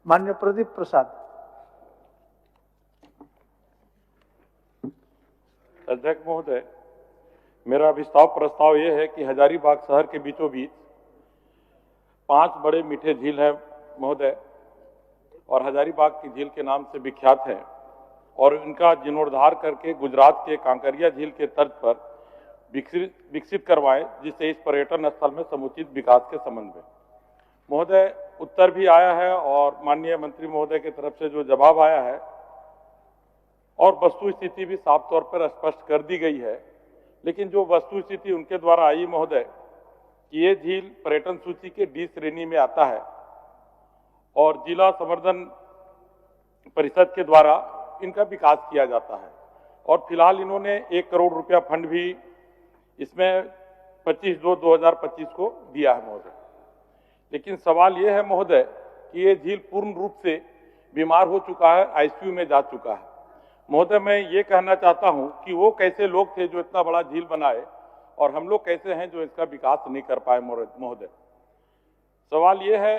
माननीय प्रदीप प्रसाद। अध्यक्ष महोदय, मेरा विस्तार प्रस्ताव ये है कि हजारीबाग शहर के बीचों बीच 5 बड़े मीठे झील हैं महोदय, और हजारीबाग की झील के नाम से विख्यात है, और इनका जीर्णोद्धार करके गुजरात के कांकरिया झील के तर्ज पर विकसित करवाएं, जिससे इस पर्यटन स्थल में समुचित विकास के संबंध में महोदय उत्तर भी आया है और माननीय मंत्री महोदय की तरफ से जो जवाब आया है और वस्तु स्थिति भी साफ तौर पर स्पष्ट कर दी गई है। लेकिन जो वस्तु स्थिति उनके द्वारा आई महोदय कि ये झील पर्यटन सूची के डी श्रेणी में आता है और जिला संवर्धन परिषद के द्वारा इनका विकास किया जाता है, और फिलहाल इन्होंने 1 करोड़ रुपया फंड भी इसमें 25/2/2025 को दिया है महोदय। लेकिन सवाल ये है महोदय कि ये झील पूर्ण रूप से बीमार हो चुका है, आईसीयू में जा चुका है। महोदय, मैं ये कहना चाहता हूं कि वो कैसे लोग थे जो इतना बड़ा झील बनाए और हम लोग कैसे हैं जो इसका विकास नहीं कर पाए महोदय। सवाल ये है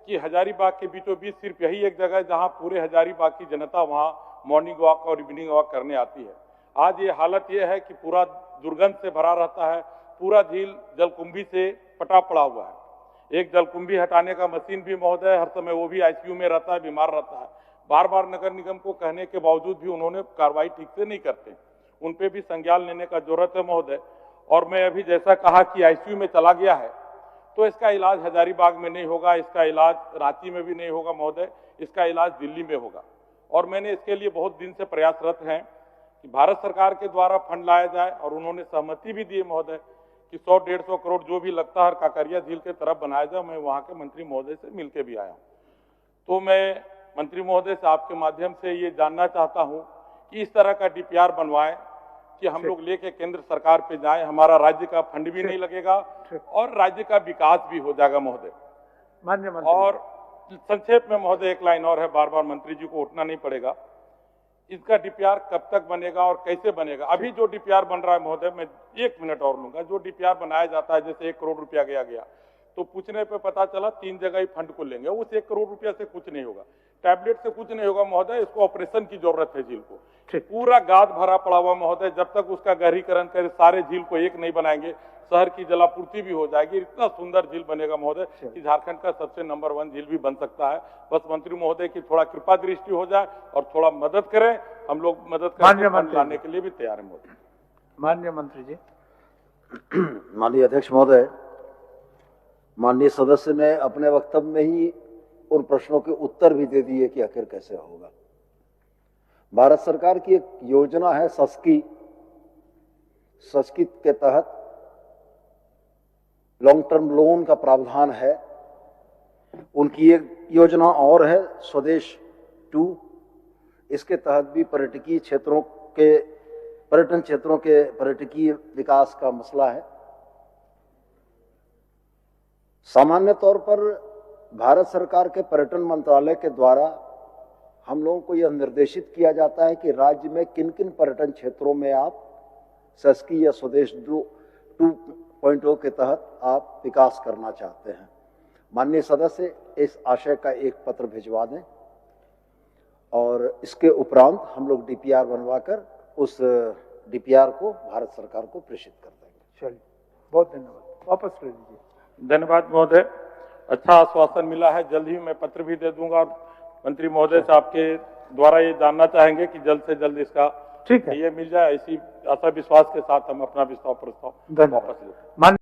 कि हजारीबाग के बीचों बीच सिर्फ यही एक जगह है जहां पूरे हजारीबाग की जनता वहां मॉर्निंग वॉक और इवनिंग वॉक करने आती है। आज ये हालत ये है कि पूरा दुर्गंध से भरा रहता है, पूरा झील जलकुंभी से पटा पड़ा हुआ है। एक जलकुंभी हटाने का मशीन भी महोदय हर समय वो भी आईसीयू में रहता है, बीमार रहता है। बार बार नगर निगम को कहने के बावजूद भी उन्होंने कार्रवाई ठीक से नहीं करते, उन पे भी संज्ञान लेने का जरूरत है महोदय। और मैं अभी जैसा कहा कि आईसीयू में चला गया है तो इसका इलाज हजारीबाग में नहीं होगा, इसका इलाज रांची में भी नहीं होगा महोदय, इसका इलाज दिल्ली में होगा। और मैंने इसके लिए बहुत दिन से प्रयासरत हैं कि भारत सरकार के द्वारा फंड लाया जाए, और उन्होंने सहमति भी दी महोदय कि 100-150 करोड़ जो भी लगता है काकरिया झील के तरफ बनाया जाए। मैं वहाँ के मंत्री महोदय से मिलकर भी आया हूँ। तो मैं मंत्री महोदय से आपके माध्यम से ये जानना चाहता हूँ कि इस तरह का डीपीआर बनवाएं कि हम लोग लेके केंद्र सरकार पे जाएं, हमारा राज्य का फंड भी नहीं लगेगा और राज्य का विकास भी हो जाएगा महोदय। माननीय मंत्री। और संक्षेप में महोदय एक लाइन और है, बार बार मंत्री जी को उठना नहीं पड़ेगा। इसका डीपीआर कब तक बनेगा और कैसे बनेगा? अभी जो डीपीआर बन रहा है महोदय, मैं 1 मिनट और लूंगा, जो डीपीआर बनाया जाता है जैसे 1 करोड़ रुपया गया तो पूछने पे पता चला 3 जगह ही फंड को लेंगे, उस 1 करोड़ रुपया से कुछ नहीं होगा, टैबलेट से कुछ नहीं होगा महोदय। इसको ऑपरेशन की जरूरत है झील को, पूरा गाद भरा पड़ा हुआ महोदय। जब तक उसका गहरीकरण करे सारे झील को एक नहीं बनाएंगे, शहर की जलापूर्ति भी हो जाएगी, इतना सुंदर झील बनेगा महोदय कि झारखंड का सबसे नंबर 1 झील भी बन सकता है। बस मंत्री महोदय की थोड़ा कृपा दृष्टि हो जाए और थोड़ा मदद करें, हम लोग मदद करके लाने के लिए भी तैयार है महोदय। माननीय मंत्री जी। माननीय अध्यक्ष महोदय, माननीय सदस्य ने अपने वक्तव्य में ही उन प्रश्नों के उत्तर भी दे दिए कि आखिर कैसे होगा। भारत सरकार की एक योजना है सस्की के तहत लॉन्ग टर्म लोन का प्रावधान है। उनकी एक योजना और है स्वदेश 2, इसके तहत भी पर्यटन क्षेत्रों के पर्यटकीय विकास का मसला है। सामान्य तौर पर भारत सरकार के पर्यटन मंत्रालय के द्वारा हम लोगों को यह निर्देशित किया जाता है कि राज्य में किन किन पर्यटन क्षेत्रों में आप सस्की या स्वदेश 2.0 के तहत आप विकास करना चाहते हैं। माननीय सदस्य इस आशय का एक पत्र भिजवा दें और इसके उपरांत हम लोग डीपीआर बनवाकर उस डीपीआर को भारत सरकार को प्रेषित कर देंगे। चलिए, बहुत धन्यवाद। वापस ले लीजिए। धन्यवाद महोदय, अच्छा आश्वासन मिला है। जल्द ही मैं पत्र भी दे दूंगा और मंत्री महोदय से आपके द्वारा ये जानना चाहेंगे कि जल्द से जल्द इसका ठीक है ये मिल जाए। इसी आशा विश्वास के साथ हम अपना विस्तार प्रस्ताव वापस लेते हैं।